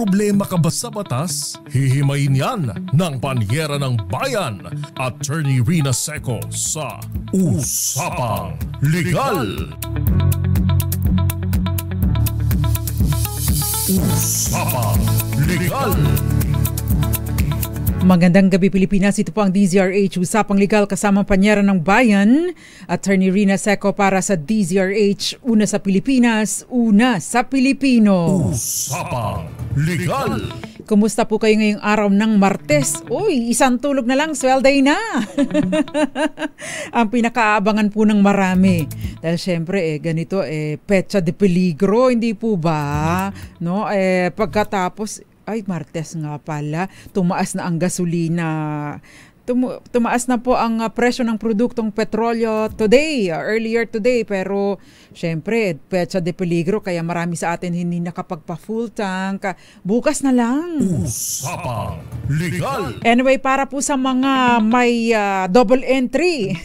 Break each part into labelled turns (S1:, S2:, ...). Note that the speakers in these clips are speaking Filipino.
S1: problema ka ba sa batas? Hihimayin yan ng Panyera ng Bayan, Attorney Rina Seco sa Usapang Legal. Usapang Legal.
S2: Magandang gabi Pilipinas, ito po ang DZRH Usapang Legal kasama Panyera ng Bayan, Attorney Rina Seco para sa DZRH, una sa Pilipinas, una sa Pilipino.
S1: Usapang Legal.
S2: Kumusta po kayo ngayong araw ng Martes? Uy, isang tulog na lang, swelday na! Ang pinakaabangan po ng marami. Dahil syempre, ganito, petsa de peligro, hindi po ba? No? Pagkatapos, ay, Martes nga pala, tumaas na ang gasolina. Tumaas na po ang presyo ng produktong petrolyo today, earlier today. Pero, syempre, petsa de peligro, kaya marami sa atin hindi nakapagpa-full tank. Bukas na lang.
S1: Usapang Legal.
S2: Anyway, para po sa mga may double entry,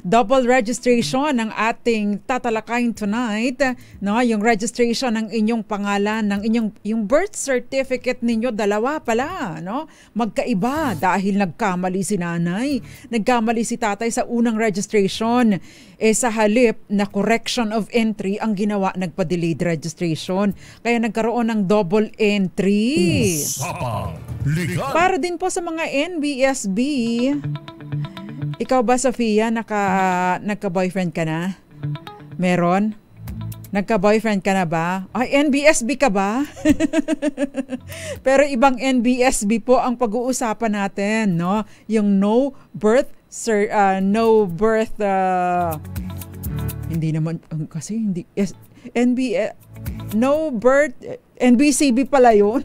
S2: double registration ng ating tatalakayin tonight, no? Yung registration ng inyong pangalan, ng yung birth certificate ninyo, dalawa pala, no? Magkaiba dahil nagkamali si nanay, nagkamali si tatay sa unang registration. Sa halip na correction of entry ang ginawa, nagpa-delayed registration. Kaya nagkaroon ng double entry.
S1: Usapang Legal.
S2: Para din po sa mga NBSB, ikaw ba, Sofia, nagka-boyfriend ka na? Meron? Nagka-boyfriend ka na ba? Ay, NBSB ka ba? Pero ibang NBSB po ang pag-uusapan natin, no? Yung no birth, hindi naman, kasi hindi, yes, no birth, NBCB pala yun.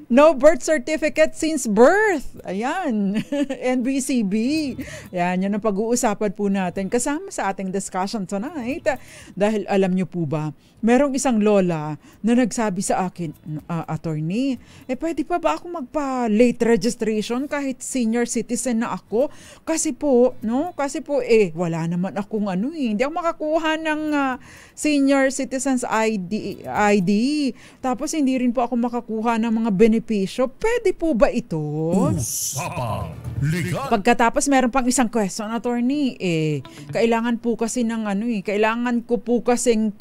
S2: No birth certificate since birth. Ayan, NBCB. Ayan, yan ang pag-uusapan po natin kasama sa ating discussion tonight. Dahil alam nyo po ba, merong isang lola na nagsabi sa akin, attorney, pwede pa ba ako magpa-late registration kahit senior citizen na ako? Kasi po, wala naman akong hindi ako makakuha ng senior citizens ID. Tapos hindi rin po ako makakuha ng mga benepisyo. Pwede po ba ito?
S1: Usapang Legal.
S2: Pagkatapos meron pang isang question, attorney. Kailangan po kasi ng kailangan ko po kasing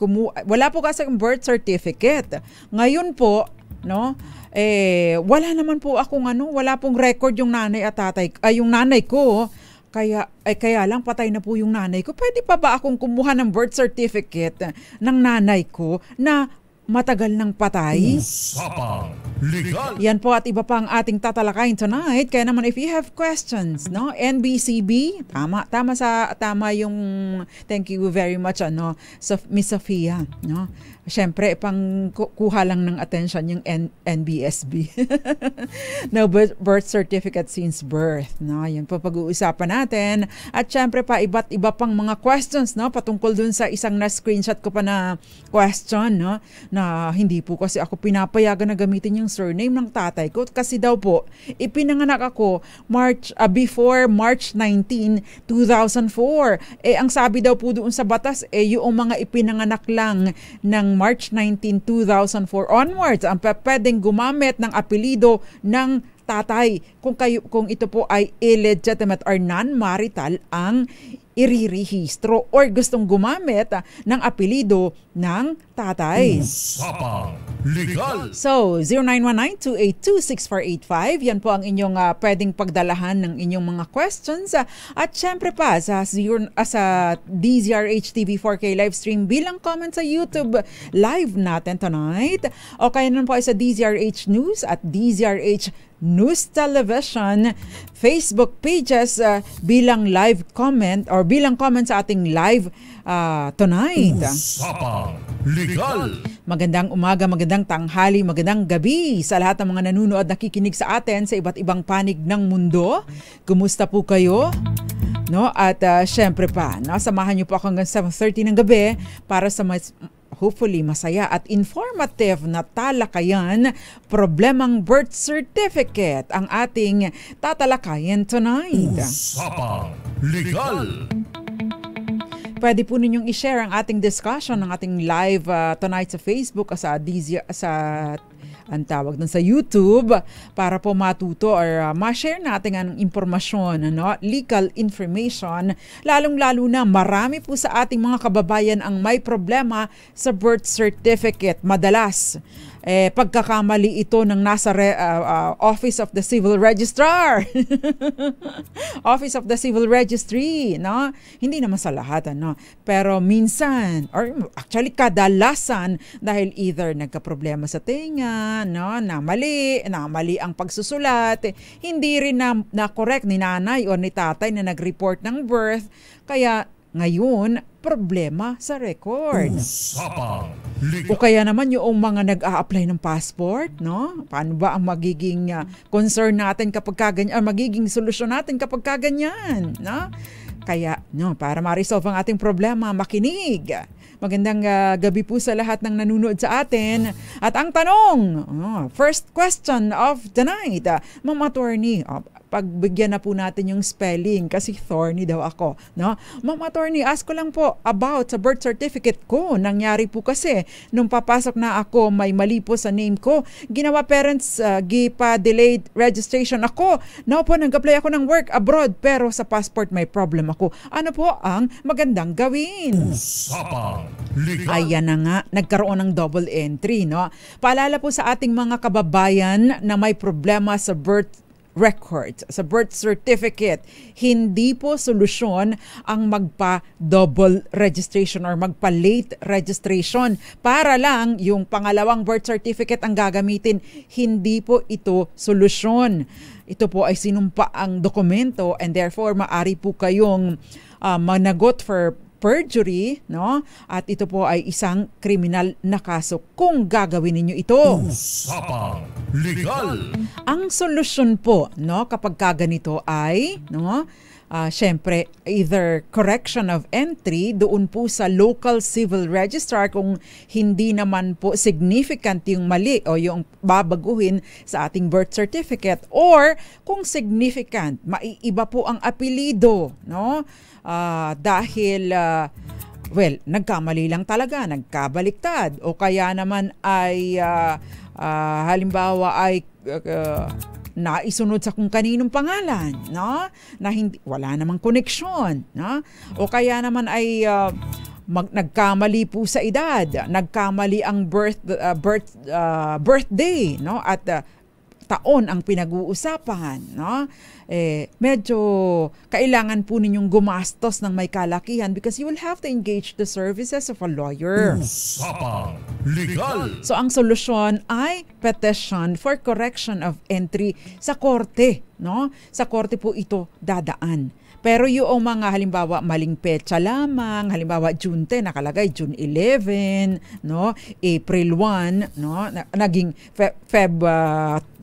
S2: wala po kasi birth certificate. Ngayon po, no? Wala naman po akong wala pong record yung nanay at tatay, yung nanay ko. Kaya lang patay na po yung nanay ko. Pwede pa ba akong kumuha ng birth certificate ng nanay ko na matagal ng patay?
S1: Usapang Legal.
S2: Yan po at iba pa ang ating tatalakayin tonight. Kaya naman if you have questions, no? NBCB, tama yung thank you very much Miss Sofia, no? Siyempre, pang kuha lang ng attention yung NBSB. No birth certificate since birth. No? Yan po pag-uusapan natin. At siyempre pa, iba't iba pang mga questions, no? Patungkol dun sa isang na-screenshot ko pa na question, no? Na hindi po kasi ako pinapayagan na gamitin yung surname ng tatay ko. Kasi daw po, ipinanganak ako before March 19, 2004. Ang sabi daw po doon sa batas, yung mga ipinanganak lang ng March 19, 2004 onwards ang pwedeng gumamit ng apelido ng tatay kung ito po ay illegitimate or non-marital ang irirehistro or gustong gumamit ng apelido ng tatay.
S1: Usapang Legal.
S2: So, 0919-282-6485. Yan po ang inyong pwedeng pagdalahan ng inyong mga questions. At syempre pa, sa DZRH TV 4K live stream bilang comment sa YouTube live natin tonight. O kaya naman po ay sa DZRH News at DZRH News Television Facebook pages bilang live comment or bilang comment sa ating live tonight.
S1: Usapang Legal.
S2: Magandang umaga, magandang tanghali, magandang gabi sa lahat ng mga nanunood, nakikinig sa atin sa iba't ibang panig ng mundo. Kumusta po kayo? No? At syempre pa, samahan niyo po ako hanggang 7:30 ng gabi para sa hopefully masaya at informative na talakayan, problemang birth certificate ang ating tatalakayin tonight.
S1: Usapang Legal.
S2: Pwede po ninyong i-share ang ating discussion, ng ating live tonight sa Facebook, sa ang tawag dun sa YouTube, para po matuto or ma-share natin ang impormasyon, legal information, lalong-lalo na marami po sa ating mga kababayan ang may problema sa birth certificate. Madalas, pagkakamali ito ng nasa Office of the Civil Registrar. Office of the Civil Registry, no? Hindi naman sa lahat, pero minsan, or actually kadalasan, dahil either nagka-problema sa tenga, na mali ang pagsusulat, hindi rin na correct ni nanay o ni tatay na nag-report ng birth, kaya ngayon, problema sa record. O kaya naman yung mga nag-a-apply ng passport, Paano ba ang magiging concern natin kapag kaganyan, magiging solusyon natin kapag kaganyan, Kaya, para ma-resolve ang ating problema, makinig. Magandang gabi po sa lahat ng nanonood sa atin. At ang tanong, first question of the night, Ma'am Attorney, pagbigyan na po natin yung spelling kasi thorny daw ako, Ma'am Attorney, ask ko lang po about sa birth certificate ko. Nangyari po kasi nung papasok na ako, may mali po sa name ko. Ginawa parents, gipa-delayed registration ako. Now po, nag-apply ako ng work abroad pero sa passport may problem ako. Ano po ang magandang gawin? Ayan na nga, nagkaroon ng double entry, Paalala po sa ating mga kababayan na may problema sa birth records, sa birth certificate, hindi po solusyon ang magpa-double registration or magpa-late registration para lang yung pangalawang birth certificate ang gagamitin. Hindi po ito solusyon. Ito po ay sinumpa ang dokumento and therefore maari po kayong managot for perjury, At ito po ay isang kriminal na kaso kung gagawin ninyo ito.
S1: Usapang Legal.
S2: Ang solusyon po, kapag kaganito ay, syempre, either correction of entry doon po sa local civil registrar kung hindi naman po significant yung mali o yung babaguhin sa ating birth certificate, or kung significant, maiiba po ang apelido, dahil nagkamali lang talaga, nagkabaliktad, o kaya naman ay halimbawa ay naisunod sa kung kaninong pangalan, na hindi, wala namang koneksyon, o kaya naman ay nagkamali po sa edad, nagkamali ang birthday, at taon ang pinag-uusapan, medyo kailangan po ninyong gumastos ng may kalakihan because you will have to engage the services of a lawyer.
S1: Usapang Legal.
S2: So ang solusyon ay petition for correction of entry sa korte, Sa korte po ito dadaan. Pero yung mga halimbawa maling petsa lamang, halimbawa June 10 nakalagay June 11, April 1, naging Feb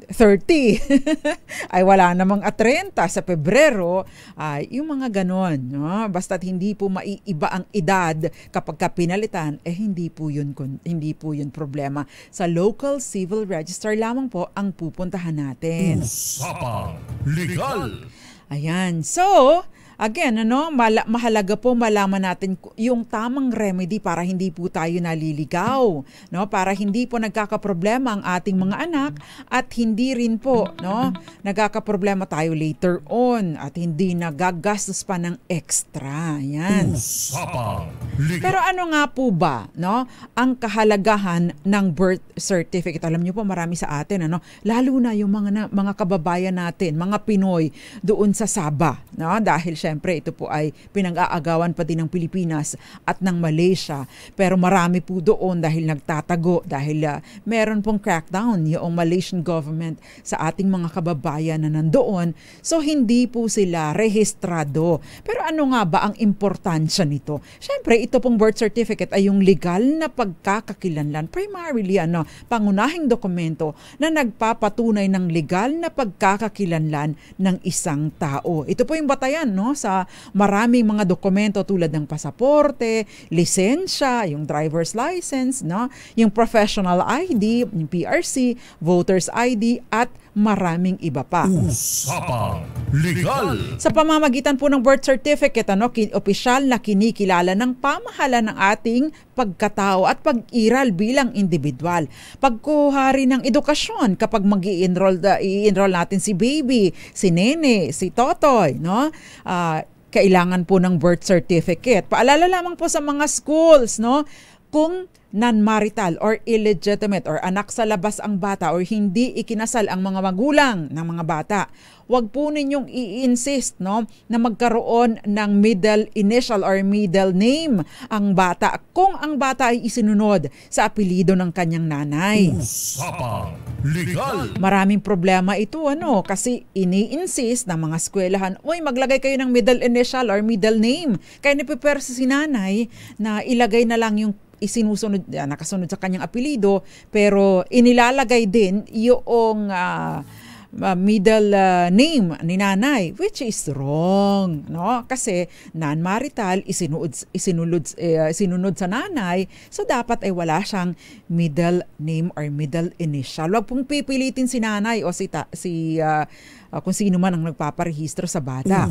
S2: 30 ay wala namang 30 sa Pebrero, yung mga ganon, basta't hindi po maiiba ang edad kapag pinalitan, hindi po yun problema. Sa local civil register lamang po ang pupuntahan natin.
S1: Usapang Legal.
S2: Ayan, so again, mahalaga po malaman natin yung tamang remedy para hindi po tayo naliligaw, para hindi po nagkakaproblema ang ating mga anak at hindi rin po, nagkakaproblema tayo later on at hindi nagagastos pa ng extra. Yan. Pero ano nga po ba, ang kahalagahan ng birth certificate? Alam niyo po, marami sa atin, lalo na yung mga kababayan natin, mga Pinoy doon sa Sabah, dahil syempre ito po ay pinag-aagawan pa din ng Pilipinas at ng Malaysia. Pero marami po doon dahil nagtatago, dahil meron pong crackdown yung Malaysian government sa ating mga kababayan na nandoon. So hindi po sila rehistrado. Pero ano nga ba ang importansya nito? Syempre ito pong birth certificate ay yung legal na pagkakakilanlan. Primarily pangunahing dokumento na nagpapatunay ng legal na pagkakakilanlan ng isang tao. Ito po yung batayan sa maraming mga dokumento tulad ng pasaporte, lisensya, yung driver's license, yung professional ID, yung PRC, voter's ID at maraming iba pa.
S1: Usapang legal.
S2: Sa pamamagitan po ng birth certificate, opisyal na kinikilala ng pamahalaan ng ating pagkatao at pag-iral bilang individual. Pagkuha rin ng edukasyon kapag i-enroll natin si baby, si nene, si totoy, no? Kailangan po ng birth certificate. Paalala lamang po sa mga schools, no? Kung non-marital or illegitimate or anak sa labas ang bata or hindi ikinasal ang mga magulang ng mga bata, wag po ninyong i-insist, no, na magkaroon ng middle initial or middle name ang bata kung ang bata ay isinunod sa apelyido ng kanyang nanay.
S1: Usapang legal.
S2: Maraming problema ito, kasi ini-insist ng mga eskwelahan, maglagay kayo ng middle initial or middle name. Kaya nipipersa si nanay na ilagay na lang yung nakasunod sa kanyang apelido, pero inilalagay din yung middle name ni nanay, which is wrong, no? Kasi non-marital, isinunod sa nanay, so dapat ay wala siyang middle name or middle initial. Huwag pong pipilitin si nanay o kung sino man ang nagpaparehistro sa bata.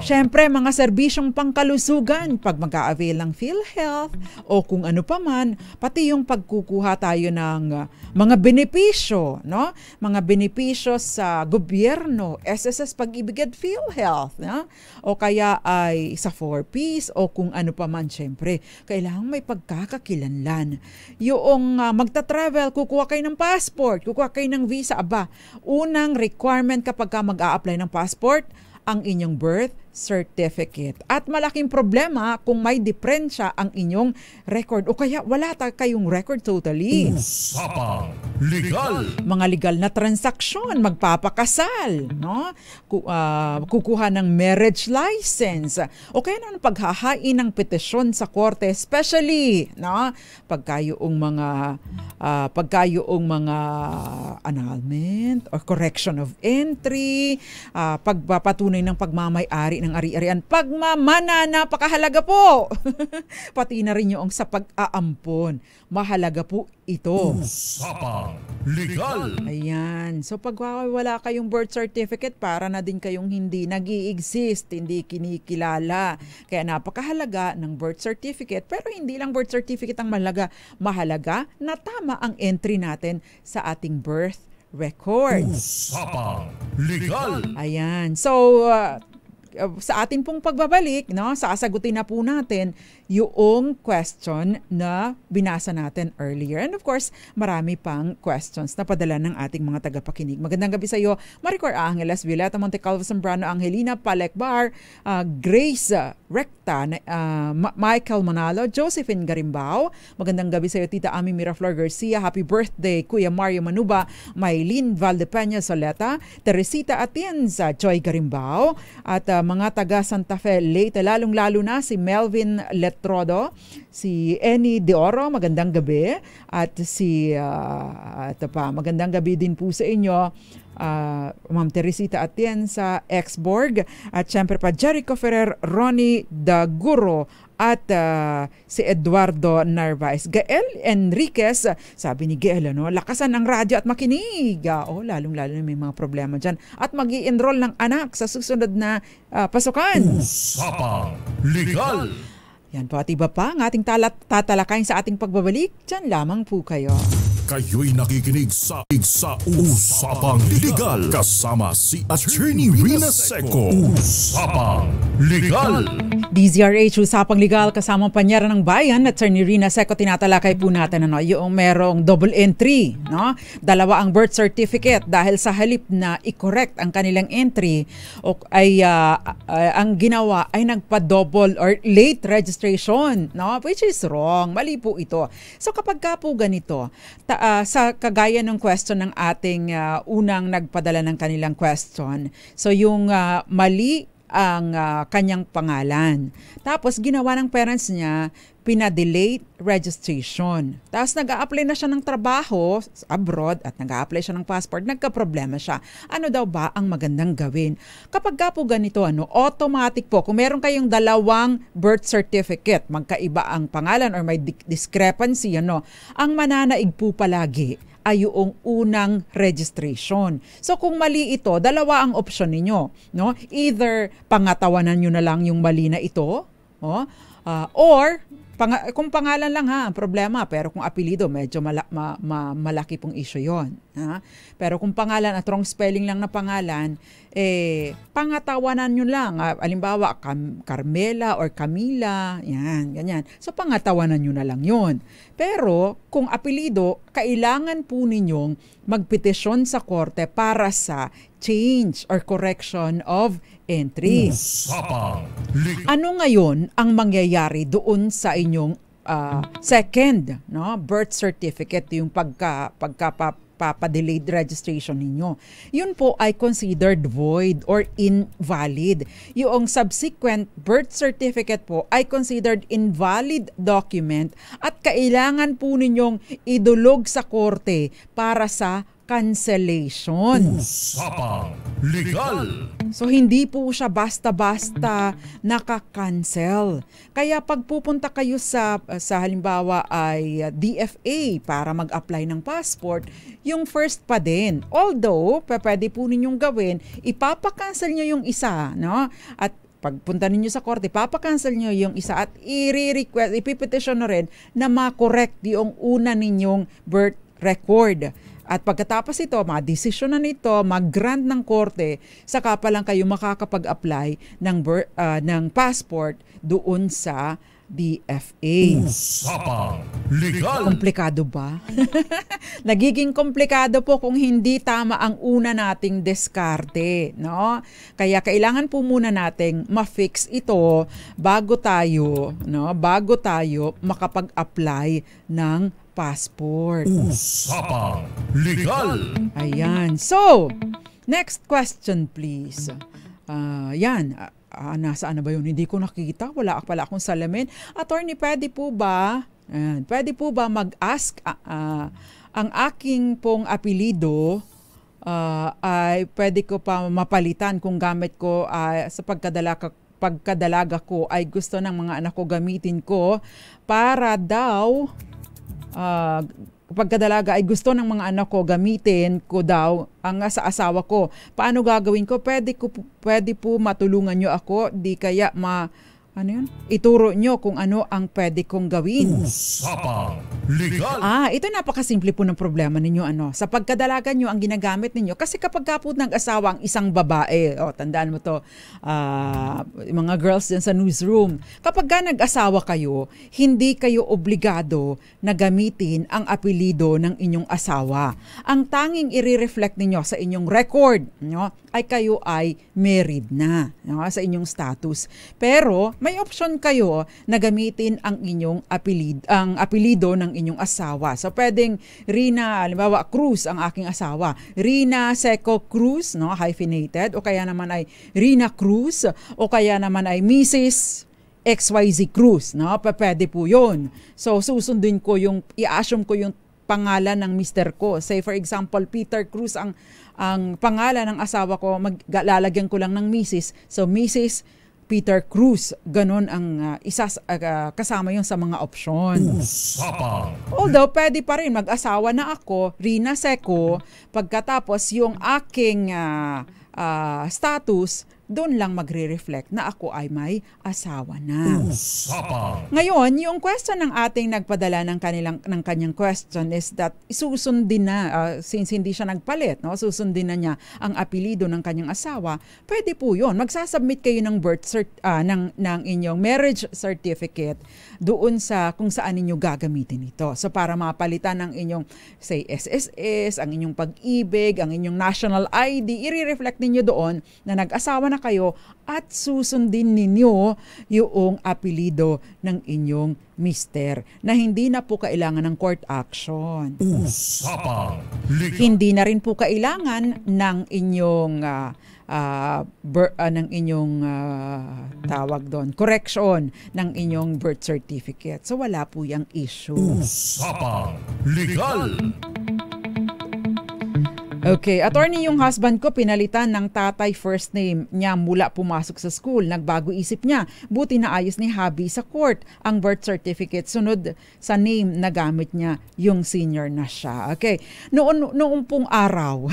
S2: Siyempre, mga serbisyong pangkalusugan, pag mag-a-avail ng PhilHealth o kung ano pa man, pati yung pagkukuha tayo ng mga benepisyo, no? Mga benepisyo sa gobyerno, SSS Pag-ibig at PhilHealth, no? O kaya ay sa 4Ps o kung ano pa man, siyempre, kailangan may pagkakakilanlan. Yung magta-travel, kukuha kayo ng passport, kukuha kayo ng visa, unang requirement kapag ka mag-a-apply ng passport, ang inyong birth certificate. At malaking problema kung may diferensya ang inyong record o kaya wala kayong record totally.
S1: Usapang legal.
S2: Mga legal na transaksyon, magpapakasal, no? Kukuha ng marriage license o kaya ng paghahain ng petisyon sa korte, especially, no? Pagkayong mga annulment or correction of entry, pagpapatunay ng pagmamay-ari ng ari-arian, pagmamana, napakahalaga po. Pati na rin yung sa pag-aampon. Mahalaga po ito.
S1: Usapang legal.
S2: Ayan. So pag wala kayong birth certificate, para na din kayong hindi nag-i-exist, hindi kinikilala. Kaya napakahalaga ng birth certificate. Pero hindi lang birth certificate ang mahalaga. Mahalaga na tama ang entry natin sa ating birth record.
S1: Usapang legal.
S2: Ayan. So, sa ating pong pagbabalik, no, sasagutin na po natin yung question na binasa natin earlier. And of course, marami pang questions na padala ng ating mga tagapakinig. Magandang gabi sa iyo, Maricor Angeles, Violeta Montecalvo Zambrano, Angelina Palekbar, Grace Recta, Michael Manalo, Josephine Garimbao. Magandang gabi sa iyo, Tita Ami Miraflor Garcia. Happy birthday, Kuya Mario Manuba, Maylene Valdepeña Soleta, Teresita Atienza, Joy Garimbao, at mga taga Santa Fe, Leyte, lalong-lalo na si Melvin Letrodo, si Eni De Oro, magandang gabi, at magandang gabi din po sa inyo, Ma'am Teresita Atienza, Exborg, at syempre pa Jericho Ferrer, Ronnie Daguro, at si Eduardo Narvaez. Gael Enriquez, sabi ni Gael, lakasan ang radyo at makinig. Lalong-lalo na may mga problema dyan. At mag-i-enroll ng anak sa susunod na pasukan.
S1: Usapang legal.
S2: Yan po, at iba pa ang ating tatalakayin sa ating pagbabalik. Dyan lamang po kayo.
S1: Kayo'y nakikinig sa Usapang Legal kasama si Attorney Rina Seco. Usapang Legal.
S2: DZRH, Usapang Legal, kasama panyara ng bayan, Attorney Rina Seco. Tinatalakay po natin yung merong double entry, no? Dalawa ang birth certificate dahil sa halip na i-correct ang kanilang entry ang ginawa ay nagpa-double or late registration, no? Which is wrong. Mali po ito. So kapag ka po ganito, sa kagaya ng question ng ating unang nagpadala ng kanilang question, so yung mali ang kanyang pangalan. Tapos ginawa ng parents niya, pina-delay registration. Tapos nag-a-apply na siya ng trabaho abroad at nag-a-apply siya ng passport, nagka-problema siya. Ano daw ba ang magandang gawin? Kapag ka po ganito, automatic po, kung meron kayong dalawang birth certificate, magkaiba ang pangalan or may discrepancy, ang mananaig po palagi ay yung unang registration. So kung mali ito, dalawa ang option ninyo, no? Either pangatawanan nyo na lang yung mali na ito, or kung pangalan lang ang problema, pero kung apelido, medyo malaki pong issue yon. Pero kung pangalan at wrong spelling lang na pangalan, pangatawanan nyo lang. Halimbawa, Carmela or Camila, yan, ganyan. So pangatawanan nyo na lang yon. Pero kung apelido, kailangan po ninyong magpetisyon sa korte para sa change or correction of entry. Ano ngayon ang mangyayari doon sa inyong second, no, birth certificate, yung pagka-delayed registration ninyo? Yun po ay considered void or invalid. Yung subsequent birth certificate po ay considered invalid document at kailangan po ninyong idulog sa korte para sa cancellation.
S1: Usapang Legal.
S2: So hindi po siya basta-basta naka-cancel. Kaya pag pupunta kayo sa halimbawa ay DFA para mag-apply ng passport, yung first pa din. Although, pwede po ninyong gawin, ipapakancel nyo yung isa, no? At pagpunta ninyo sa korte, papakancel nyo yung isa at i-request, ipipetition na rin na ma-correct yung una ninyong birth record. At pagkatapos ito, ma-desisyon na nito, mag-grant ng korte, saka pa lang kayo makakapag-apply ng passport doon sa DFA.
S1: Usapang Legal.
S2: Komplikado ba? Nagiging komplikado po kung hindi tama ang una nating diskarte, no? Kaya kailangan po muna nating ma-fix ito bago tayo makapag-apply ng passport.
S1: Usapang Legal.
S2: Ayan. So, next question please. Yan. Nasaan na ba yun? Hindi ko nakita. Wala pala akong salamin. Attorney, pwede po ba mag-ask ang aking pong apelido ay pwede ko pa mapalitan kung gamit ko sa pagkadalaga ko ay gusto ng mga anak ko gamitin ko para daw pagkadalaga ay gusto ng mga anak ko gamitin ko daw ang sa asawa ko. Paano gagawin ko? Pwede po matulungan nyo ako, di kaya ituro nyo kung ano ang pwede kong gawin.
S1: Usapang Legal.
S2: Ito napakasimple po ng problema ninyo. Sa pagkadalaga nyo ang ginagamit ninyo. Kasi kapag po nag-asawa ang isang babae, tandaan mo to, mga girls dyan sa newsroom, kapag nag-asawa kayo, hindi kayo obligado na gamitin ang apelido ng inyong asawa. Ang tanging i-reflect ninyo sa inyong record ay kayo ay married na sa inyong status. Pero may option kayo na gamitin ang inyong apelido ng inyong asawa. So pwedeng Rina, halimbawa Cruz ang aking asawa. Rina Seco Cruz, hyphenated, o kaya naman ay Rina Cruz, o kaya naman ay Mrs. XYZ Cruz, pwede po 'yon. So susundin ko i-assume ko yung pangalan ng mister ko. Say for example, Peter Cruz ang pangalan ng asawa ko, lalagyan ko lang ng Mrs. So Mrs. Peter Cruz, ganon ang kasama yung sa mga option.
S1: Usapang.
S2: Although pwede pa rin mag-asawa na ako, Rina Seco, pagkatapos yung aking status, doon lang magre-reflect na ako ay may asawa na.
S1: Usapang.
S2: Ngayon, yung question ng ating nagpadala ng kanyang question is that susundin na, since hindi siya nagpalit, susundin na niya ang apelido ng kanyang asawa, pwede po yun. Magsasubmit kayo ng ng inyong marriage certificate doon sa kung saan ninyo gagamitin ito. So para mapalitan ng inyong, say, SSS, ang inyong pag-ibig, ang inyong national ID, i-reflect ninyo doon na nag-asawa na kayo at susundin ninyo yung apelido ng inyong mister na hindi na po kailangan ng court action.
S1: Usapang Legal.
S2: Hindi na rin po kailangan ng inyong tawag doon, correction ng inyong birth certificate. So wala po yung issue.
S1: Usapang Legal.
S2: Okay, attorney, yung husband ko pinalitan ng tatay first name niya mula pumasok sa school. Nagbago isip niya. Buti na ayos ni hubby sa court ang birth certificate. Sunod sa name na gamit niya, yung senior na siya. Okay, noon pong araw,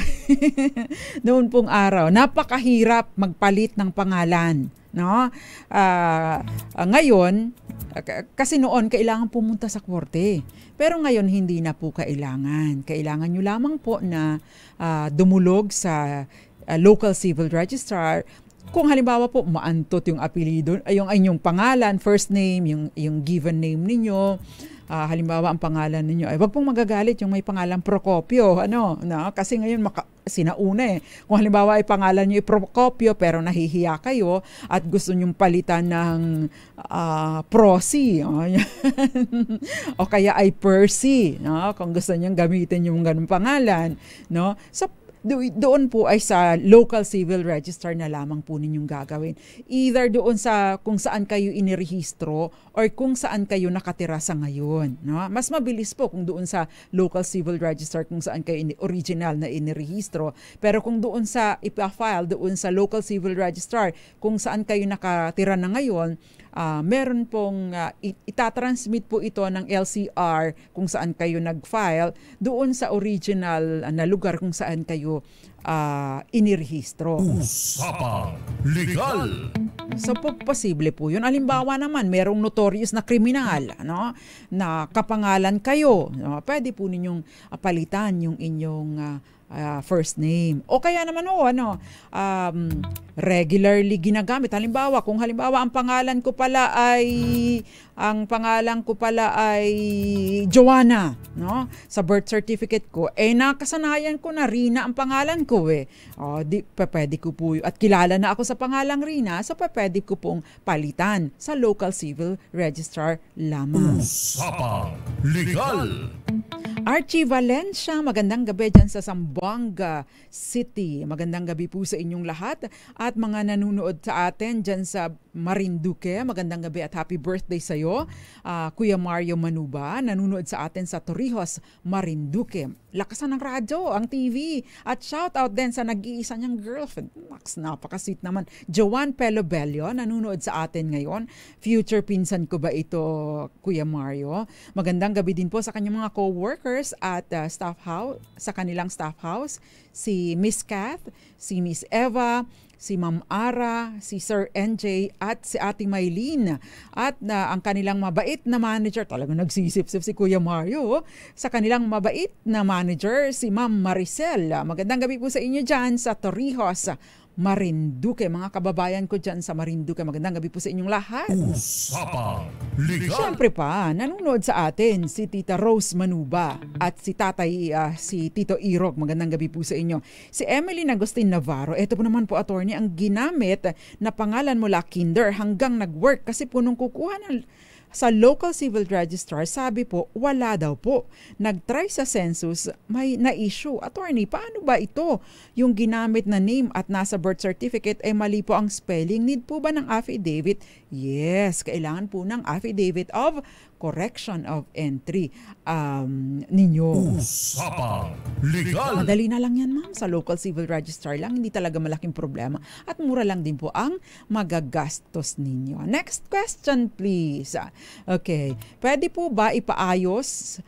S2: noon pong araw, napakahirap magpalit ng pangalan. No? Ngayon, kasi noon kailangan pumunta sa korte. Pero ngayon hindi na po kailangan. Kailangan nyo lamang po na dumulog sa local civil registrar. Kung halimbawa po maantot yung apelido, yung inyong pangalan, first name, yung given name ninyo, halimbawa ang pangalan ninyo, ay wag pong magagalit yung may pangalan Procopio, kasi ngayon sinauna eh. Kung halimbawa ay pangalan niyo Procopio pero nahihiya kayo at gusto nyong palitan ng Prosi, o kaya ay Percy, kung gusto nyong gamitin yung ganung pangalan, so doon po ay sa local civil register na lamang po ninyong gagawin. Either doon sa kung saan kayo inirehistro or kung saan kayo nakatira sa ngayon. Mas mabilis po kung doon sa local civil register kung saan kayo original na inirehistro. Pero kung doon sa ipa-file, doon sa local civil registrar kung saan kayo nakatira na ngayon, meron pong itatransmit po ito ng LCR kung saan kayo nag-file doon sa original na lugar kung saan kayo inirehistro.
S1: Usapang Legal.
S2: So posible po yun. Halimbawa naman, merong notorious na kriminal na kapangalan kayo. Pwede po ninyong palitan yung inyong first name. O kaya naman regularly ginagamit. Halimbawa, kung ang pangalan ko pala ay Joanna, sa birth certificate ko, nakasanayan ko na Rina ang pangalan ko pwede ko po, at kilala na ako sa pangalang Rina, so pwede ko pong palitan sa local civil registrar lamang.
S1: Usapang Legal.
S2: Archie Valencia, magandang gabi dyan sa Zamboanga City. Magandang gabi po sa inyong lahat at mga nanonood sa atin dyan sa Marinduque. Magandang gabi at happy birthday sa iyo, Kuya Mario Manuba, nanonood sa atin sa Torrijos, Marinduque. Lakasan ng radyo, ang TV. At shout out din sa nag-iisa niyang girlfriend. Max, napaka-sweet naman. Joanne Pelobello, nanonood sa atin ngayon. Future pinsan ko ba ito, Kuya Mario? Magandang gabi din po sa kanyang mga co-workers at staff house, sa kanilang staff house. Si Miss Kath, si Miss Eva, si Ma'am Ara, si Sir NJ at si Ate Maylene at ang kanilang mabait na manager, talagang nagsisip-sip si Kuya Mario, sa kanilang mabait na manager si Ma'am Maricel. Magandang gabi po sa inyo dyan sa Torrijos, Marinduque. Mga kababayan ko dyan sa Marinduque, magandang gabi po sa inyong lahat.
S1: Usapang Legal.
S2: Siyempre pa, nanonood sa atin si Tita Rose Manuba at si Tatay, si Tito Irog. Magandang gabi po sa inyo. Si Emily Agustin Navarro, ito po naman po, attorney, ang ginamit na pangalan mula kinder hanggang nag-work kasi po nung kukuha sa local civil registrar, sabi po, wala daw po. Nag-try sa census, may na-issue. Attorney, paano ba ito? Yung ginamit na name at nasa birth certificate ay mali po ang spelling. Need po ba ng affidavit? Yes, kailangan po ng affidavit of correction of entry ninyo.
S1: Usapang Legal.
S2: Madali na lang yan, ma'am. Sa local civil registrar lang, hindi talaga malaking problema. At mura lang din po ang magagastos ninyo. Next question, please. Okay. Pwede po ba ipapaayos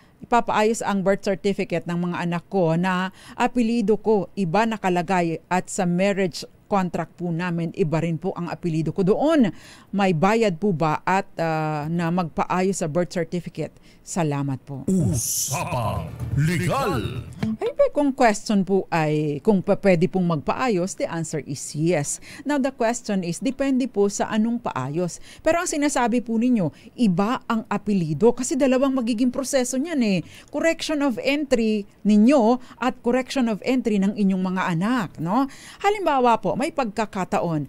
S2: ang birth certificate ng mga anak ko na apelido ko iba nakalagay at sa marriage contract po namin, iba rin po ang apelido ko doon. May bayad po ba at na magpaayos sa birth certificate? Salamat po.
S1: Usapang Legal.
S2: Ay, kung question po ay kung pwede pong magpaayos, the answer is yes. Now the question is, depende po sa anong paayos. Pero ang sinasabi po ninyo, iba ang apelido kasi dalawang magiging proseso niyan eh. Correction of entry ninyo at correction of entry ng inyong mga anak, no? Halimbawa po, may pagkakataon,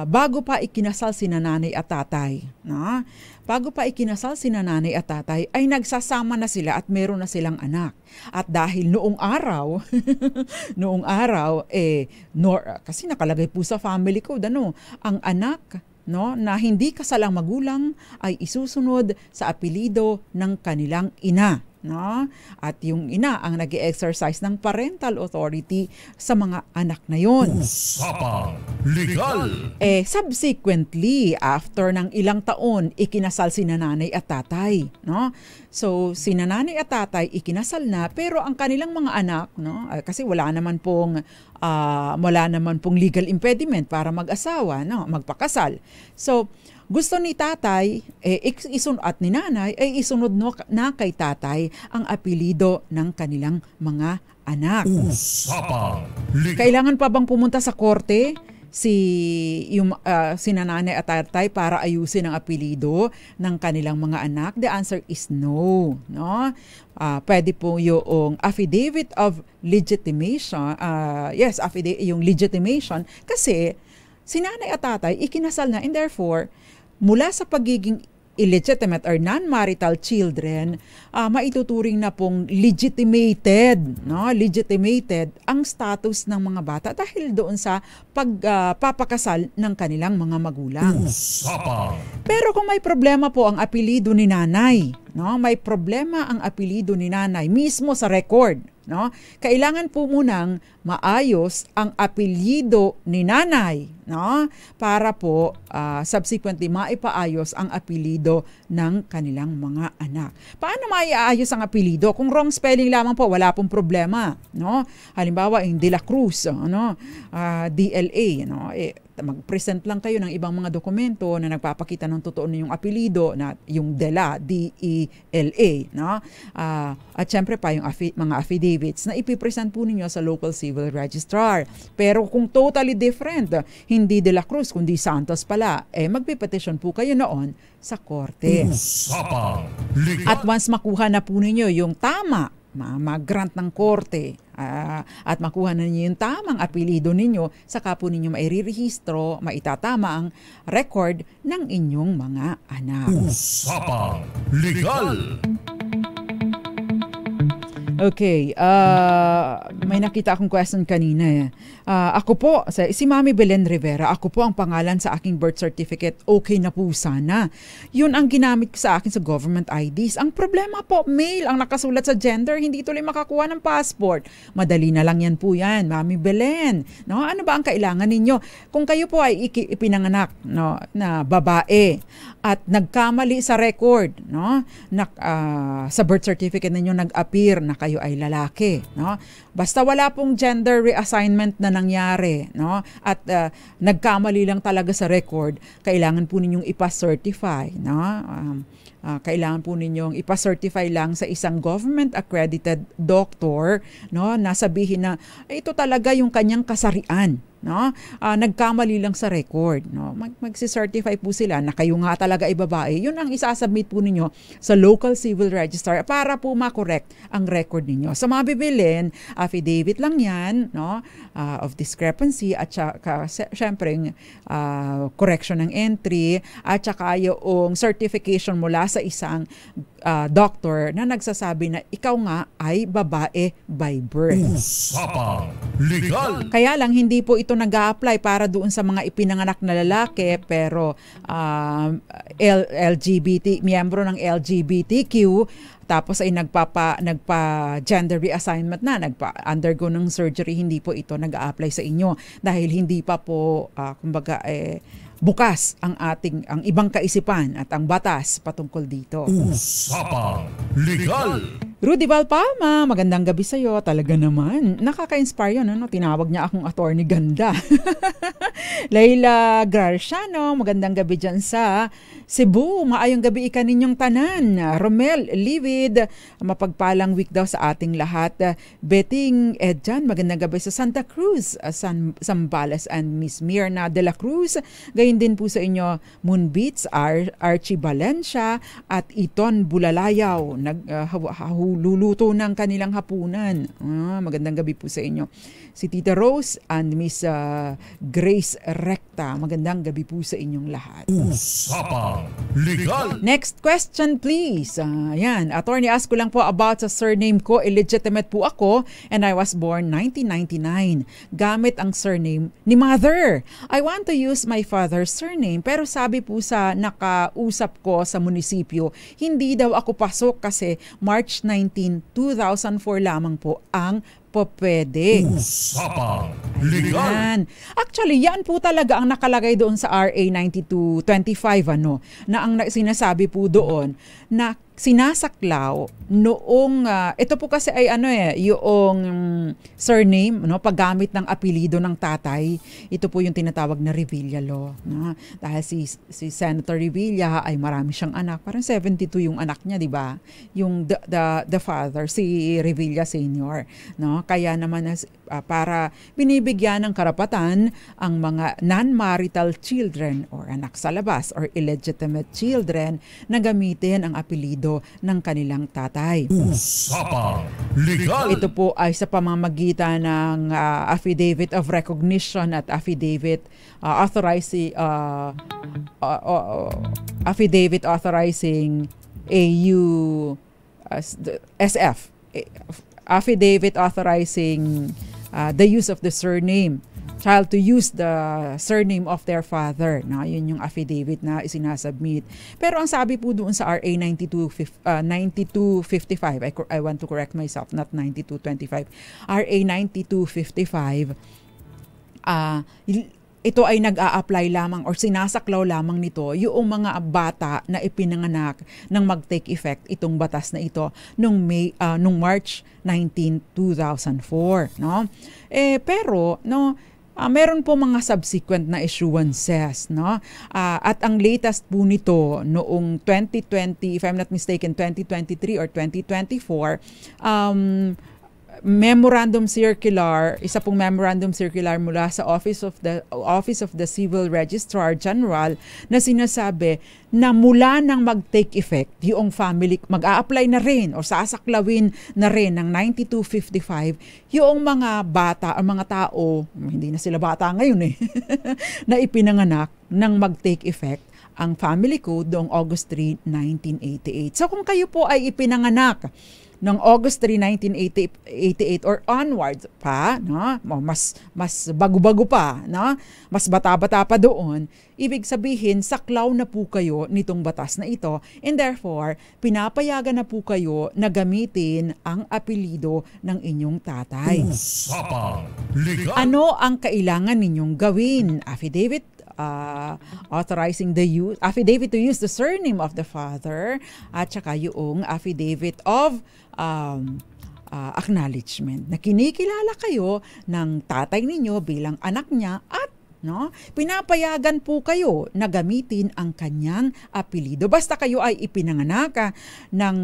S2: bago pa ikinasal si nanay at tatay, no? Bago pa ikinasal si nanay at tatay, ay nagsasama na sila at meron na silang anak. At dahil noong araw, kasi nakalagay po sa family code, ang anak, na hindi kasalang magulang ay isusunod sa apelido ng kanilang ina. no? At yung ina ang nag-exercise ng parental authority sa mga anak na yon.
S1: Usapang Legal.
S2: Subsequently, after ng ilang taon, ikinasal si nanay at tatay, no? So, si nanay at tatay ikinasal na, pero ang kanilang mga anak, no? Kasi wala naman pong legal impediment para mag-asawa, no? Magpakasal. So, gusto ni tatay at ni nanay isunod na kay tatay ang apelyido ng kanilang mga anak.
S1: Usapang Legal.
S2: Kailangan pa bang pumunta sa korte si nanay at tatay para ayusin ang apelyido ng kanilang mga anak? The answer is no, no? Pwede po yung affidavit of legitimation. Yung legitimation kasi si nanay at tatay ikinasal na, and therefore mula sa pagiging illegitimate or non-marital children, maituturing na pong legitimated ang status ng mga bata dahil doon sa pagpapakasal ng kanilang mga magulang.
S1: Usapang
S2: Pero kung may problema po ang apelyido ni nanay, no? May problema ang apelyido ni nanay mismo sa record, no? Kailangan po munang maayos ang apelyido ni nanay, no? Para po subsequently maipaayos ang apelyido ng kanilang mga anak. Paano maiayos ang apelyido? Kung wrong spelling lamang po, wala pong problema, no? Halimbawa, yung De La Cruz, DLA, no? Mag-present lang kayo ng ibang mga dokumento na nagpapakita ng totoo na yung apelyido, na yung DELA, D-E-L-A, no? At syempre pa yung mga affidavits na ipipresent po ninyo sa local civil registrar. Pero kung totally different, hindi De La Cruz kundi Santos pala, magpipetition po kayo noon sa korte.
S1: Usapang Legal.
S2: At once makuha na po ninyo yung tama, mag-grant ng korte, at makuha na ninyo yung tamang apelyido ninyo, saka po ninyo mairirehistro, maitatama ang record ng inyong mga anak.
S1: Usapang Legal.
S2: Okay, may nakita akong question kanina. Ako po, si Mami Belen Rivera, ako po ang pangalan sa aking birth certificate, okay na po sana. Yun ang ginamit ko sa akin sa government IDs. Ang problema po, male ang nakasulat sa gender, hindi tuloy makakuha ng passport. Madali na lang yan po yan, Mami Belen. No? Ano ba ang kailangan ninyo? Kung kayo po ay ipinanganak, no, na babae at nagkamali sa record, no, sa birth certificate ninyo nag-appear na kayo ay lalaki, no? Basta wala pong gender reassignment na nangyari, no? At nagkamali lang talaga sa record, kailangan po ninyong ipa-certify, no? Kailangan po ninyong ipa-certify lang sa isang government accredited doctor, no, na sabihin na ito talaga yung kanyang kasarian, no? Nagkamali lang sa record, no? Magsi-certify po sila na kayo nga talaga ay babae. Yun ang isasubmit po ninyo sa local civil registrar para po ma-correct ang record ninyo. Sa mga bibilin, affidavit lang yan, no, of discrepancy, at saka syempre correction ng entry, at saka yung certification mula sa isang doctor na nagsasabi na ikaw nga ay babae by birth.
S1: Usapang Legal.
S2: Kaya lang hindi po ito nag-a-apply para doon sa mga ipinanganak na lalaki pero LGBT, miyembro ng LGBTQ, tapos ay nagpa-gender reassignment na, nagpa-undergo ng surgery, hindi po ito nag-a-apply sa inyo dahil hindi pa po bukas ang ibang kaisipan at ang batas patungkol dito.
S1: Usapang Legal.
S2: Rudy Valpalma, magandang gabi sa iyo. Talaga naman, nakaka-inspire yun, no? Tinawag niya akong attorney ganda. Leila Garciano, magandang gabi dyan sa Cebu. Maayong gabi ika ninyong tanan. Romel Livid, mapagpalang week daw sa ating lahat. Betting Edjan, magandang gabi sa Santa Cruz, Zambales, and Miss Mirna de la Cruz. Gayon din po sa inyo, Moonbeats, Archie Valencia, at Iton Bulalayaw. Luluto ng kanilang hapunan. Magandang gabi po sa inyo. Si Tita Rose and Miss Grace Recta. Magandang gabi po sa inyong lahat.
S1: Usapang Usapang Legal.
S2: Next question please. Yan, attorney, ask ko lang po about sa surname ko. Illegitimate po ako and I was born 1999. Gamit ang surname ni mother. I want to use my father's surname pero sabi po sa nakausap ko sa munisipyo, hindi daw ako pasok kasi March 19, 2004 lamang po ang pwede.
S1: Usapang Legal.
S2: Ayan. Actually, yan po talaga ang nakalagay doon sa RA 9225 na ang sinasabi po doon na sinasaklaw noong ito po kasi ay yung surname paggamit ng apelyido ng tatay. Ito po yung tinatawag na Revilla law, no? Dahil si Senator Revilla ay marami siyang anak, parang 72 yung anak niya, di ba? Yung the father, si Revilla Senior, no? Kaya naman para binibigyan ng karapatan ang mga non-marital children or anak sa labas or illegitimate children na gamitin ang apelyido ng kanilang tatay.
S1: Usapang Legal.
S2: Ito po ay sa pamamagitan ng affidavit of recognition at affidavit affidavit authorizing AU SF, affidavit authorizing the use of the surname child to use the surname of their father. Na yun yung affidavit na isinasubmit. Pero ang sabi po doon sa RA 9255, I want to correct myself, not 9225. RA 9255, ito ay nag-a-apply lamang or sinasaklaw lamang nito yung mga bata na ipinanganak nang mag-take effect itong batas na ito nung March 19, 2004, no? Pero meron po mga subsequent na issuances, no? At ang latest po nito noong 2020, if I'm not mistaken, 2023 or 2024, memorandum circular, isa pong memorandum circular mula sa Office of the Civil Registrar General na sinasabi na mula nang mag-take effect yung family, mag-a-apply na rin o sasaklawin na rin ng 9255 yung mga bata o mga tao, hindi na sila bata ngayon na ipinanganak nang mag-take effect ang family code noong August 3, 1988. So kung kayo po ay ipinanganak ng August 3, 1988 or onwards pa, no? Mas bago-bago pa, no? Mas bata-bata pa doon, ibig sabihin saklaw na po kayo nitong batas na ito and therefore pinapayagan na po kayo na gamitin ang apelyido ng inyong tatay.
S1: Usapang Legal.
S2: Ano ang kailangan ninyong gawin? Affidavit authorizing the use, affidavit to use the surname of the father at saka yung affidavit of acknowledgement na kinikilala kayo ng tatay ninyo bilang anak niya at pinapayagan po kayo na gamitin ang kanyang apelyido. Basta kayo ay ipinanganak ng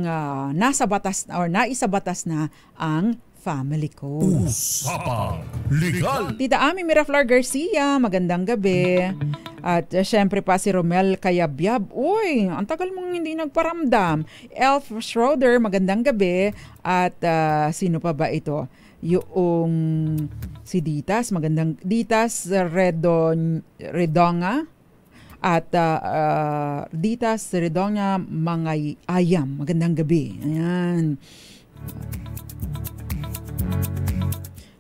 S2: nasa batas or naisabatas na ang family code.
S1: Usapang Legal.
S2: Tita Ami Miraflor Garcia, magandang gabi. At syempre pa si Romel Kayabyab. Uy, ang tagal mong hindi nagparamdam. Elf Schroeder, magandang gabi. At sino pa ba ito? Yung si Ditas, magandang Ditas Redonga. At Ditas Redonga Mangay Ayam, magandang gabi. Ayan.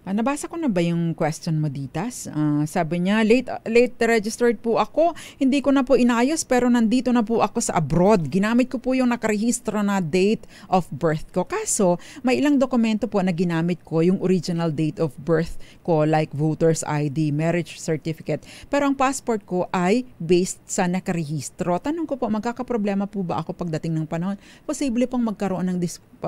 S2: Nabasa ko na ba yung question mo, Ditas? Sabi niya, late registered po ako. Hindi ko na po inayos pero nandito na po ako sa abroad. Ginamit ko po yung nakarehistro na date of birth ko. Kaso, may ilang dokumento po na ginamit ko yung original date of birth ko like voter's ID, marriage certificate. Pero ang passport ko ay based sa nakarehistro. Tanong ko po, magkakaproblema po ba ako pagdating ng panahon? Posible pong magkaroon ng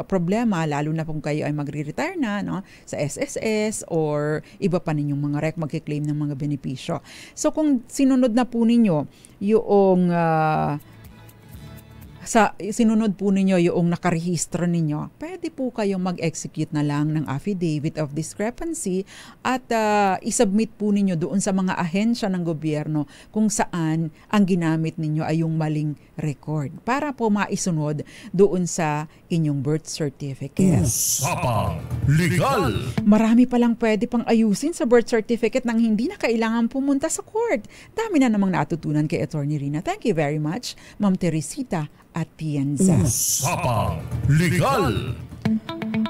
S2: problema lalo na kung kayo ay magre-retire na, no? Sa SSS or iba pa ninyong mga magkiklaim ng mga benepisyo. So kung sinunod na po ninyo yung sinunod po ninyo yung nakarehistro ninyo, pwede po kayong mag-execute na lang ng affidavit of discrepancy at isubmit po ninyo doon sa mga ahensya ng gobyerno kung saan ang ginamit ninyo ay yung maling record para po maisunod doon sa inyong birth certificate.
S1: Usapang Legal!
S2: Marami palang pwede pang ayusin sa birth certificate nang hindi na kailangan pumunta sa court. Dami na namang natutunan kay Attorney Rina. Thank you very much, Ma'am Teresita Atienza.
S1: Usapang Legal!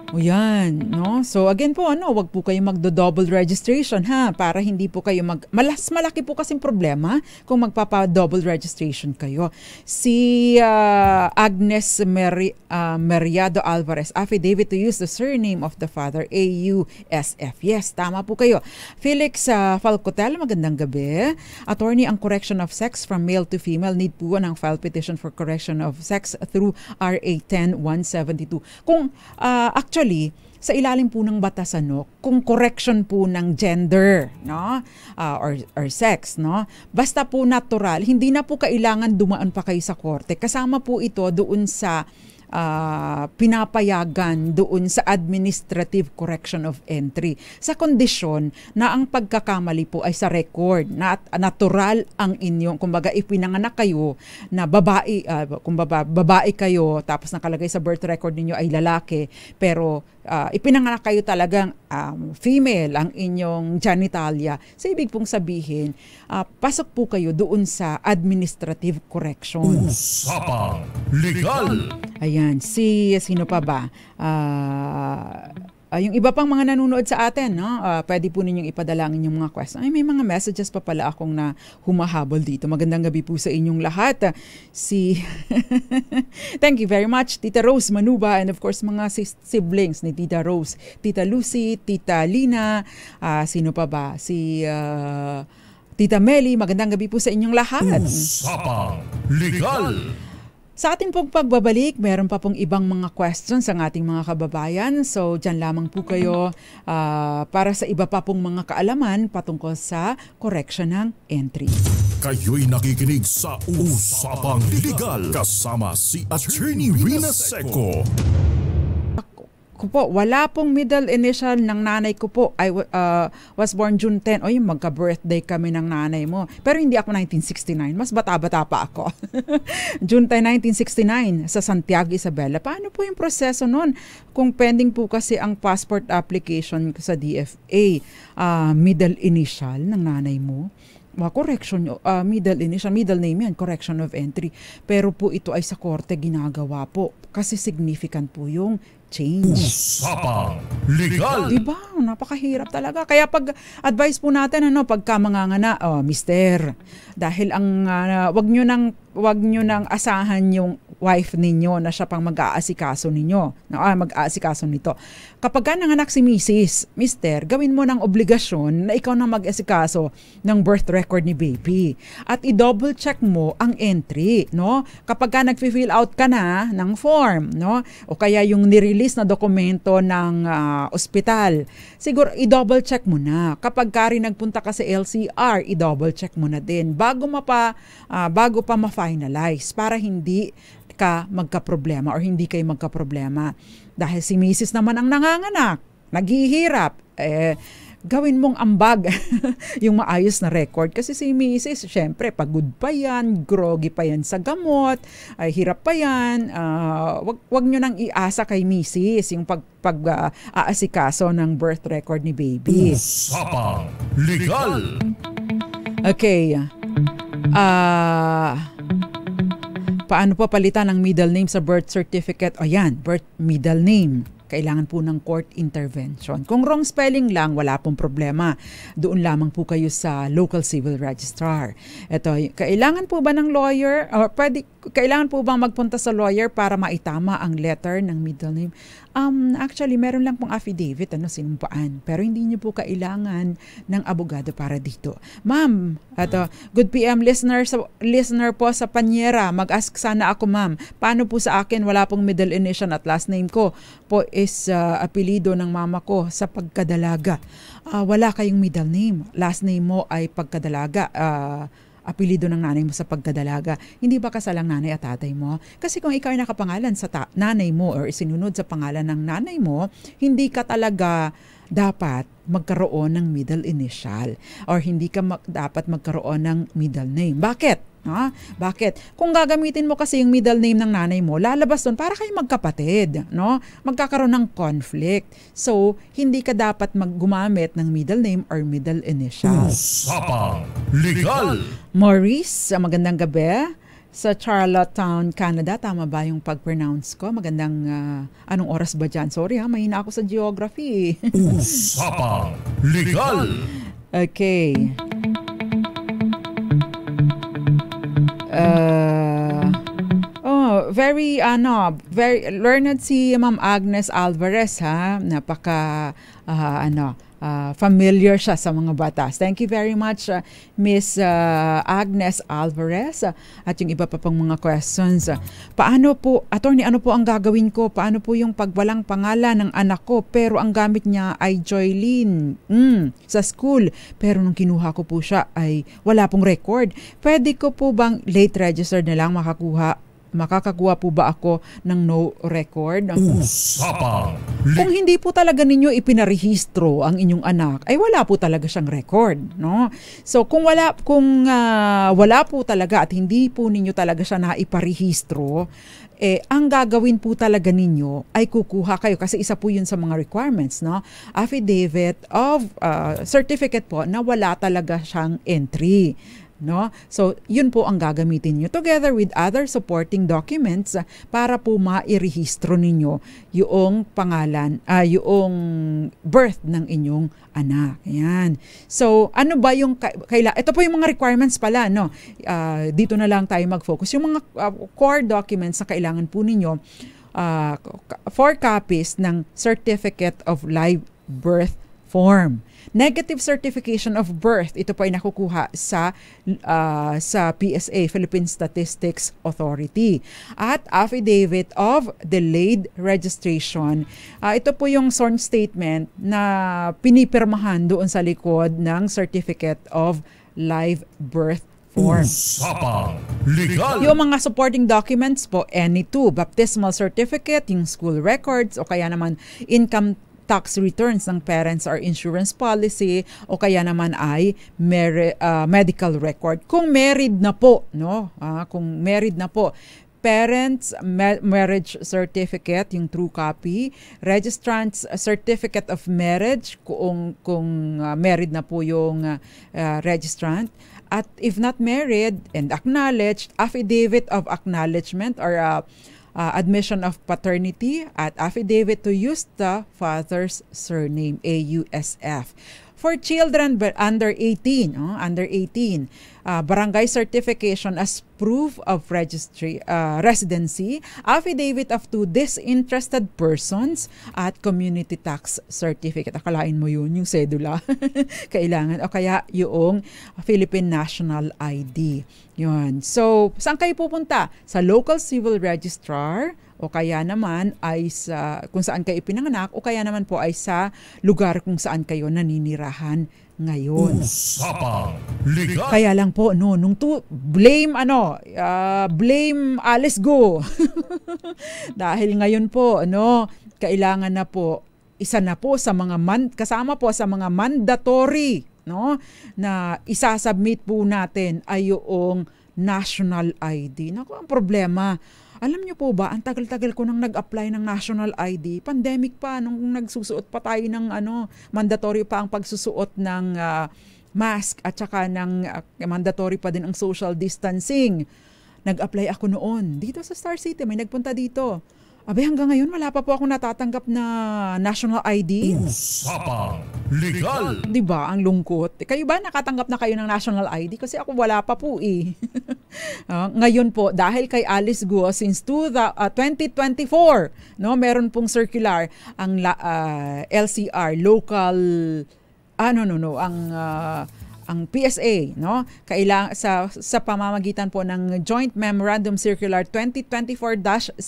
S2: O yan, no? So again po, wag po kayo magdo-double registration ha, para hindi po kayo malaki po kasing problema kung magpapa-double registration kayo. Si Agnes Meriado Alvarez, affidavit to use the surname of the father, AUSF. Yes, tama po kayo. Felix Falcotel, magandang gabi. Attorney, ang correction of sex from male to female, need po ng file petition for correction of sex through RA 10172. Kung actually, sa ilalim po ng batas, kung correction po ng gender, no, or sex, no, basta po natural, hindi na po kailangan dumaan pa kayo sa korte. Kasama po ito doon sa pinapayagan doon sa administrative correction of entry sa kondisyon na ang pagkakamali po ay sa record na natural ang inyong, kumbaga ipinanganak kayo na babae, babae kayo tapos nakalagay sa birth record ninyo ay lalaki, pero ipinanganak kayo talagang female ang inyong genitalia. So ibig pong sabihin, pasok po kayo doon sa administrative correction.
S1: Usapang Legal!
S2: Ayan, sino pa ba? Yung iba pang mga nanonood sa atin, no? Pwede po ninyong ipadalangin yung mga questions. Ay, may mga messages pa pala akong na humahabol dito. Magandang gabi po sa inyong lahat. Thank you very much, Tita Rose Manuba, and of course mga siblings ni Tita Rose, Tita Lucy, Tita Lina, sino pa ba? Tita Meli, magandang gabi po sa inyong lahat.
S1: Usapang Legal!
S2: Sa ating pong pagbabalik, meron pa pong ibang mga questions ang ating mga kababayan. So, dyan lamang po kayo para sa iba pa pong mga kaalaman patungkol sa correction ng entry.
S1: Kayo'y nakikinig sa Usapang Legal kasama si Attorney Rina Seco.
S2: Wala pong middle initial ng nanay ko po. I was born June 10. O yung magka-birthday kami ng nanay mo. Pero hindi ako 1969. Mas bata-bata pa ako. June 10, 1969 sa Santiago, Isabela. Paano po yung proseso nun? Kung pending po kasi ang passport application sa DFA, middle initial ng nanay mo, correction, middle initial, middle name yan, correction of entry. Pero po ito ay sa korte ginagawa po kasi significant po yung change.
S1: Usapang Legal!
S2: Diba? Napakahirap talaga. Kaya pag advice po natin, pagka mangangana, mister, dahil ang wag nyo nang asahan yung wife ninyo na siya pang mag-aasikaso ninyo, mag-aasikaso nito. Kapag nanganak si Mister, gawin mo ng obligasyon na ikaw na mag-aasikaso ng birth record ni baby. At i-double check mo ang entry, no? Kapag nag-fill out ka na ng form, no? O kaya yung nirelease na dokumento ng ospital, siguro i-double check mo na. Kapag rin nagpunta ka sa LCR, i-double check mo na din bago pa ma-finalize para hindi ka magkaproblema or hindi kayo magkaproblema. Dahil si Mrs. naman ang nanganganak, naghihirap, gawin mong ambag yung maayos na record. Kasi si Mrs., syempre, pagod pa yan, groggy pa yan sa gamot, ay hirap pa yan. Wag nyo nang iasa kay Mrs. yung pag-aasikaso ng birth record ni baby.
S1: Usapang Legal!
S2: Okay. Paano pa palitan ang middle name sa birth certificate? Ayan, middle name. Kailangan po ng court intervention. Kung wrong spelling lang, wala pong problema. Doon lamang po kayo sa local civil registrar. Ito, kailangan po ba ng lawyer? Or kailangan po bang magpunta sa lawyer para maitama ang letter ng middle name? Actually, meron lang pong affidavit, sinumpaan. Pero hindi niyo po kailangan ng abogado para dito. Ma'am, good PM listener po sa Panyera. Mag-ask sana ako, ma'am. Paano po sa akin wala pong middle initial at last name ko po is apelido ng mama ko sa pagkadalaga. Wala kayong middle name. Last name mo ay pagkadalaga. apelido ng nanay mo sa pagkadalaga. Hindi ba kasal ang nanay at tatay mo? Kasi kung ikaw ay nakapangalan sa nanay mo or isinunod sa pangalan ng nanay mo, hindi ka talaga dapat magkaroon ng middle initial or hindi ka dapat magkaroon ng middle name. Bakit? Bakit? Kung gagamitin mo kasi yung middle name ng nanay mo, lalabas doon para kayo magkapatid, no? Magkakaroon ng conflict. So, hindi ka dapat gumamit ng middle name or middle initial.
S1: Usapang Legal!
S2: Maurice, magandang gabi. Sa Charlottetown, Canada, tama ba yung pag-pronounce ko? Magandang, anong oras ba dyan? Sorry mahina ako sa geography.
S1: Usapang Legal!
S2: Okay. Very learned si Ma'am Agnes Alvarez, napaka familiar siya sa mga batas. Thank you very much, Miss Agnes Alvarez. At yung iba pa pang mga questions. Paano po, attorney, ano po ang gagawin ko? Paano po yung pagwalang pangalan ng anak ko pero ang gamit niya ay Joylene sa school? Pero nung kinuha ko po siya ay wala pong record. Pwede ko po bang late register na lang makakakuha po ba ako ng no record?
S1: Usapang
S2: Kung hindi po talaga ninyo ipinarehistro ang inyong anak, ay wala po talaga siyang record, no? So kung wala po talaga at hindi po ninyo talaga siya naiparehistro, ang gagawin po talaga ninyo ay kukuha kayo kasi isa po yun sa mga requirements, no? Affidavit of certificate po na wala talaga siyang entry. No? So, yun po ang gagamitin nyo together with other supporting documents para po mairehistro ninyo yung pangalan, yung birth ng inyong anak. Yan. So, ano ba yung ito po yung mga requirements pala, no? Dito na lang tayo mag-focus. Yung mga core documents na kailangan po ninyo, 4 copies ng Certificate of Live Birth Form. Negative certification of birth, ito po ay nakukuha sa PSA, Philippine Statistics Authority. At affidavit of delayed registration. Ito po yung sworn statement na pinipirmahan doon sa likod ng Certificate of Live Birth Form.
S1: Usapang Legal!
S2: Yung mga supporting documents po, any two, baptismal certificate, yung school records, o kaya naman income tax returns ng parents or insurance policy o kaya naman ay medical record. Kung married na po, no? Kung married na po, parents marriage certificate, yung true copy, registrant's certificate of marriage kung married na po yung registrant, at if not married and acknowledged, affidavit of acknowledgement or admission of paternity at affidavit to use the father's surname, AUSF. For children under 18, barangay certification as proof of residency, affidavit of 2 disinterested persons, at community tax certificate. Akalain mo yun, yung sedula. Kailangan. O kaya yung Philippine National ID. Yun. So, saan kayo pupunta? Sa local civil registrar, o kaya naman ay sa kung saan kayo ipinanganak, o kaya naman po ay sa lugar kung saan kayo naninirahan ngayon.
S1: Usapang Legal!
S2: Kaya lang po blame Alice Go. Dahil ngayon po kailangan na po isa na po sa mga kasama po sa mga mandatory, no, na isasubmit po natin ay yung national ID. Naku, ang problema, alam niyo po ba, ang tagal-tagal ko nang nag-apply ng national ID, pandemic pa, nung nagsusuot pa tayo ng mandatory pa ang pagsusuot ng mask at saka ng mandatory pa din ang social distancing. Nag-apply ako noon dito sa Star City, may nagpunta dito. Abe, hanggang ngayon wala pa po ako natatanggap na national ID.
S1: Usapang Legal!
S2: Di ba? Ang lungkot. Kayo ba nakatanggap na kayo ng national ID? Kasi ako wala pa po eh. Ngayon po, dahil kay Alice Guo, since 2024, no, meron pong circular ang LCR, local, ang PSA, no, kailangan sa pamamagitan po ng Joint Memorandum Circular 2024-17,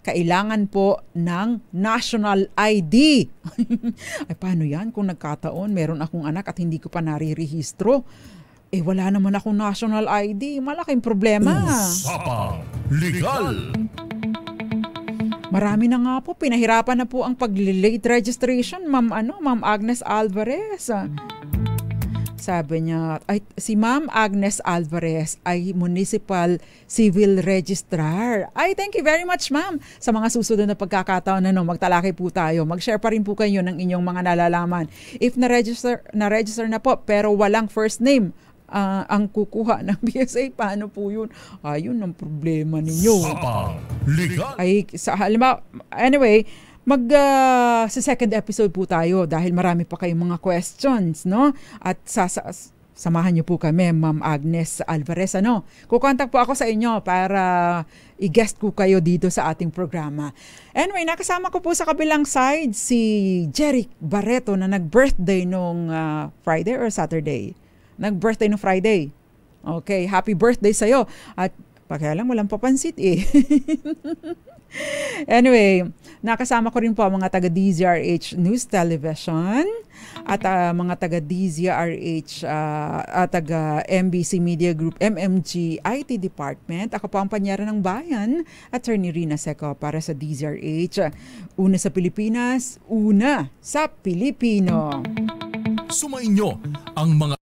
S2: kailangan po ng national ID. Ay, paano yan kung nagkataon meron akong anak at hindi ko pa narirehistro? wala naman akong national ID. Malaking problema.
S1: Usapang Legal.
S2: Marami na nga po, pinahirapan na po ang pag-late registration, Ma'am Agnes Alvarez. Sabi niya, si Ma'am Agnes Alvarez ay Municipal Civil Registrar. Thank you very much, Ma'am. Sa mga susunod na pagkakataon magtalakay po tayo. Mag-share pa rin po kayo ng inyong mga nalalaman. If na-register na po pero walang first name, ang kukuha ng BSA, paano po yun? Ayun ang problema ninyo.
S1: Usapang Legal.
S2: Anyway, sa second episode po tayo dahil marami pa kayong mga questions, no? At samahan niyo po kami, Ma'am Agnes Alvarez, Kukontak po ako sa inyo para i-guest ko kayo dito sa ating programa. Anyway, nakasama ko po sa kabilang side si Jeric Barreto na nag-birthday nung Friday or Saturday? Nag-birthday no Friday. Okay, happy birthday sa'yo. At kaya lang walang papansit Anyway, nakasama ko rin po ang mga taga DZRH News Television at mga taga DZRH taga MBC Media Group, MMG IT Department. Ako po ang panyara ng bayan, Attorney Rina Seco para sa DZRH. Una sa Pilipinas, una sa Pilipino.
S1: Sumainyo ang mga